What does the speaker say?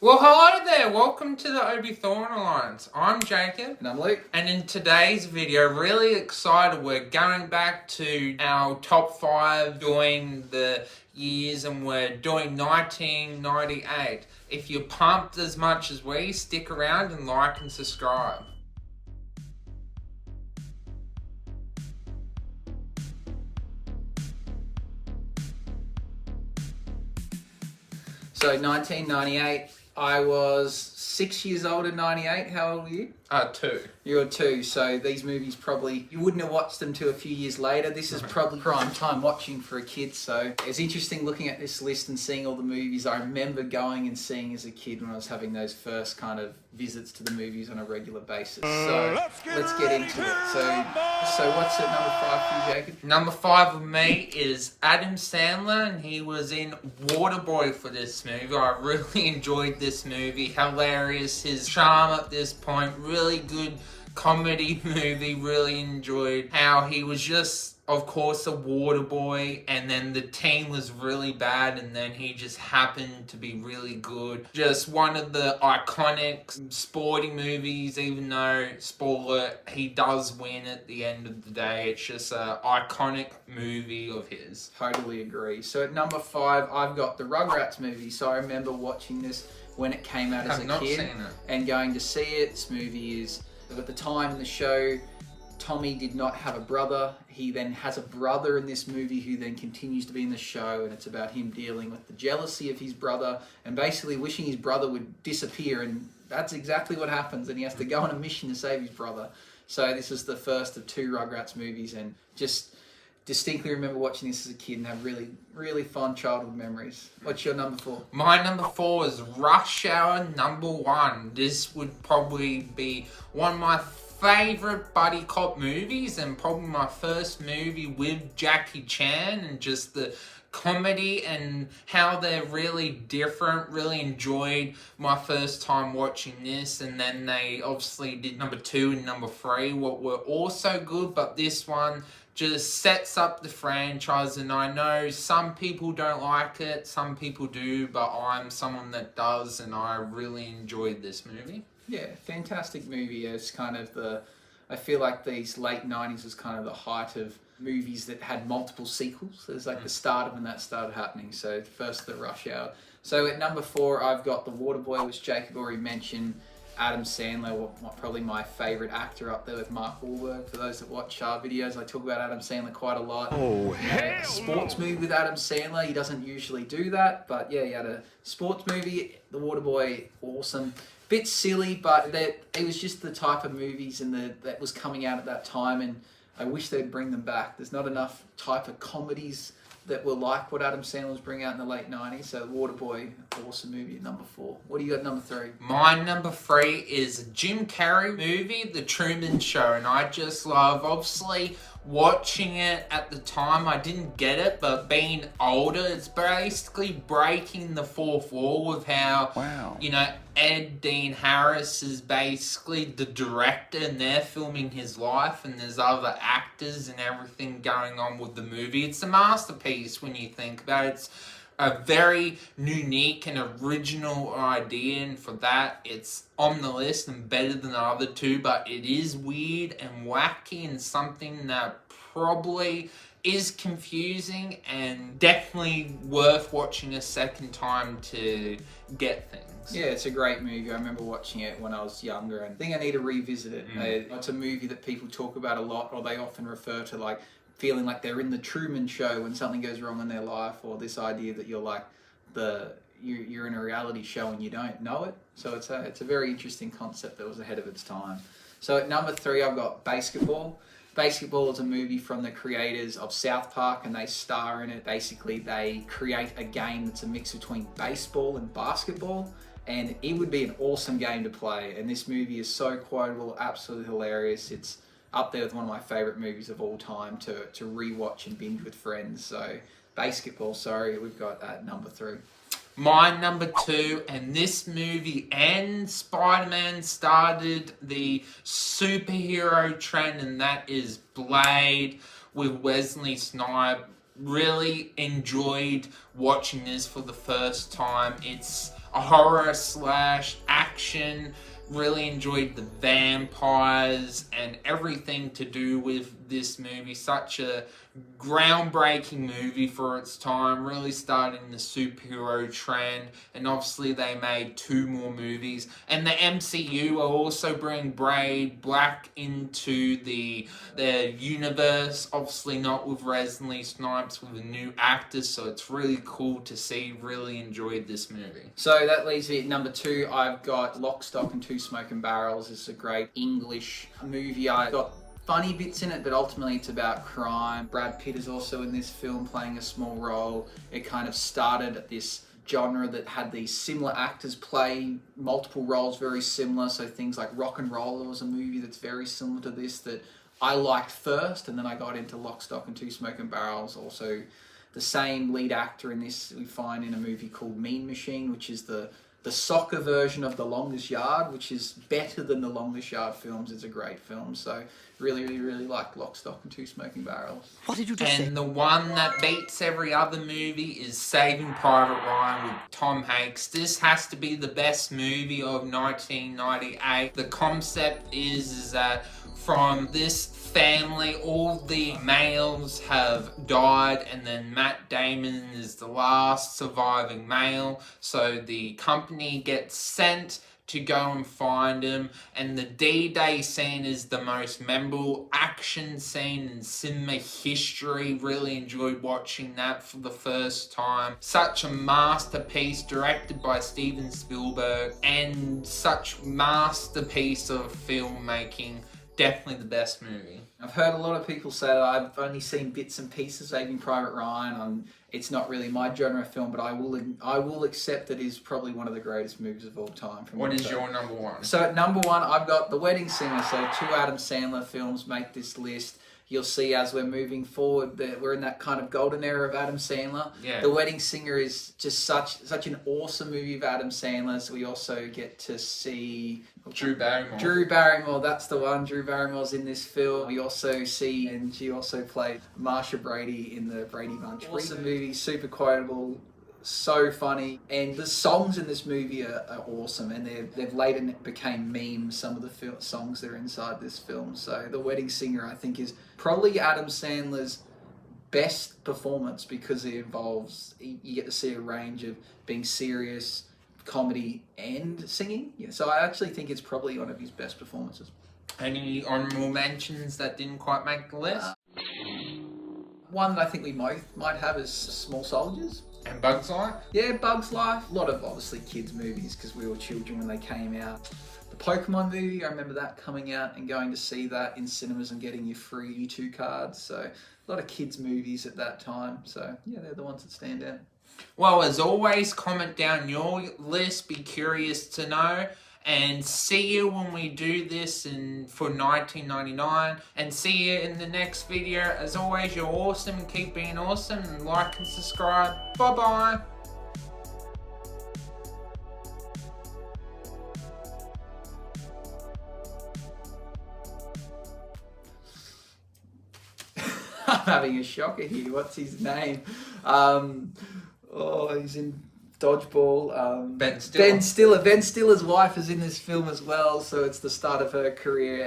Well, hello there. Welcome to the Obi Thorn Alliance. I'm Jacob. And I'm Luke. And in today's video, really excited, we're going back to our top 5 during the years, and we're doing 1998. If you're pumped as much as we, stick around and like and subscribe. So 1998, I was 6 years old in 98. How old were you? 2. You were 2, so these movies probably, you wouldn't have watched them till a few years later. This is probably prime time watching for a kid, so it's interesting looking at this list and seeing all the movies I remember going and seeing as a kid when I was having those first kind of visits to the movies on a regular basis. So let's get into it. So what's at number 5 for you, Jacob? Number 5 of me is Adam Sandler, and he was in Waterboy for this movie. I really enjoyed this movie. Hilarious, his charm at this point, really good comedy movie. Really enjoyed how he was just, of course, a water boy, and then the team was really bad, and then he just happened to be really good. Just one of the iconic sporting movies, even though, spoiler, he does win at the end of the day. It's just an iconic movie of his. Totally agree. So at number 5, I've got the Rugrats movie. So I remember watching this when it came out as a kid and going to see it. This movie is, at the time in the show, Tommy did not have a brother. He then has a brother in this movie who then continues to be in the show, and it's about him dealing with the jealousy of his brother and basically wishing his brother would disappear, and that's exactly what happens, and he has to go on a mission to save his brother. So this is the first of 2 Rugrats movies, and just distinctly remember watching this as a kid and have really, really fun childhood memories. What's your number 4? My number 4 is Rush Hour number 1. This would probably be one of my favorite buddy cop movies, and probably my first movie with Jackie Chan, and just the comedy and how they're really different. Really enjoyed my first time watching this, and then they obviously did number 2 and number 3, what were also good, but this one just sets up the franchise, and I know some people don't like it, some people do, but I'm someone that does, and I really enjoyed this movie. Yeah, fantastic movie. It's kind of I feel like these late 90s was kind of the height of movies that had multiple sequels. It was like the start of when that started happening. So first the Rush Hour. So at number 4, I've got The Waterboy, which Jacob already mentioned. Adam Sandler, probably my favourite actor, up there with Mark Wahlberg. For those that watch our videos, I talk about Adam Sandler quite a lot. Oh, hell! A sports movie with Adam Sandler, he doesn't usually do that, but yeah, he had a sports movie, The Waterboy, awesome. Bit silly, but it was just the type of movies that was coming out at that time, and I wish they'd bring them back. There's not enough type of comedies that were like what Adam Sandler was bringing out in the late 90s. So Waterboy, awesome movie at number 4. What do you got at number 3? My number 3 is a Jim Carrey movie, The Truman Show, and I just love, obviously, watching it at the time. I didn't get it, but being older, it's basically breaking the fourth wall with how, Ed Dean Harris is basically the director, and they're filming his life, and there's other actors and everything going on with the movie. It's a masterpiece when you think about it. It's a very unique and original idea, and for that, it's on the list and better than the other 2, but it is weird and wacky and something that probably is confusing and definitely worth watching a second time to get things. Yeah, it's a great movie. I remember watching it when I was younger, and I think I need to revisit it. It's a movie that people talk about a lot, or they often refer to like feeling like they're in the Truman Show when something goes wrong in their life, or this idea that you're like you're in a reality show and you don't know it. So it's a very interesting concept that was ahead of its time. So at number 3, I've got Basketball. Basketball is a movie from the creators of South Park, and they star in it. Basically, they create a game that's a mix between baseball and basketball, and it would be an awesome game to play. And this movie is so quotable, absolutely hilarious. It's up there with one of my favorite movies of all time to rewatch and binge with friends. So Basketball, we've got at number 3. My number 2, and this movie and Spider-Man started the superhero trend, and that is Blade with Wesley Snipes. Really enjoyed watching this for the first time. It's a horror slash action. Really enjoyed the vampires and everything to do with this movie. Such a groundbreaking movie for its time, really starting the superhero trend. And obviously they made 2 more movies. And the MCU will also bring Braid Black into the universe. Obviously not with Wesley Snipes, with a new actor. So it's really cool to see. Really enjoyed this movie. So that leaves me at number 2. I've got Lock, Stock and Two Smoking Barrels. It's a great English movie. I got funny bits in it, but ultimately it's about crime. Brad Pitt is also in this film playing a small role. It kind of started this genre that had these similar actors play multiple roles very similar. So things like Rock and Roller was a movie that's very similar to this that I liked first, and then I got into Lock, Stock and Two Smoking Barrels. Also, the same lead actor in this we find in a movie called Mean Machine, which is the soccer version of The Longest Yard, which is better than the Longest Yard films. It's a great film. So really like Lock, Stock and Two Smoking Barrels. What did you just say? And the one that beats every other movie is Saving Private Ryan with Tom Hanks. This has to be the best movie of 1998. The concept is that from this family, all the males have died, and then Matt Damon is the last surviving male. So the company gets sent to go and find him, and the D-Day scene is the most memorable action scene in cinema history. Really enjoyed watching that for the first time. Such a masterpiece directed by Steven Spielberg, and such masterpiece of filmmaking. Definitely the best movie. I've heard a lot of people say that I've only seen bits and pieces of Saving Private Ryan. It's not really my genre of film, but I will accept that it is probably one of the greatest movies of all time. What is your number 1? So at number 1, I've got The Wedding Singer. So 2 Adam Sandler films make this list. You'll see as we're moving forward that we're in that kind of golden era of Adam Sandler. Yeah. The Wedding Singer is just such an awesome movie of Adam Sandler's. We also get to see Drew Barrymore. Drew Barrymore, that's the one. Drew Barrymore's in this film. We also see, and she also played Marsha Brady in the Brady Bunch. Awesome movie, super quotable, so funny, and the songs in this movie are awesome, and they've later became memes, some of the songs that are inside this film. So The Wedding Singer, I think, is probably Adam Sandler's best performance, because it involves, you get to see a range of being serious, comedy and singing. Yeah, so I actually think it's probably one of his best performances. Any honourable mentions that didn't quite make the list? One that I think we might have is Small Soldiers. And Bug's Life? Yeah, Bug's Life. A lot of obviously kids movies because we were children when they came out. The Pokemon movie, I remember that coming out and going to see that in cinemas and getting your free E2 cards. So a lot of kids movies at that time. So yeah, they're the ones that stand out. Well, as always, comment down your list. Be curious to know. And see you when we do this for 1999. And see you in the next video. As always, you're awesome. Keep being awesome. And like and subscribe. Bye-bye. I'm having a shocker here. What's his name? He's in Dodgeball. Ben Stiller. Ben Stiller's wife is in this film as well, so it's the start of her career.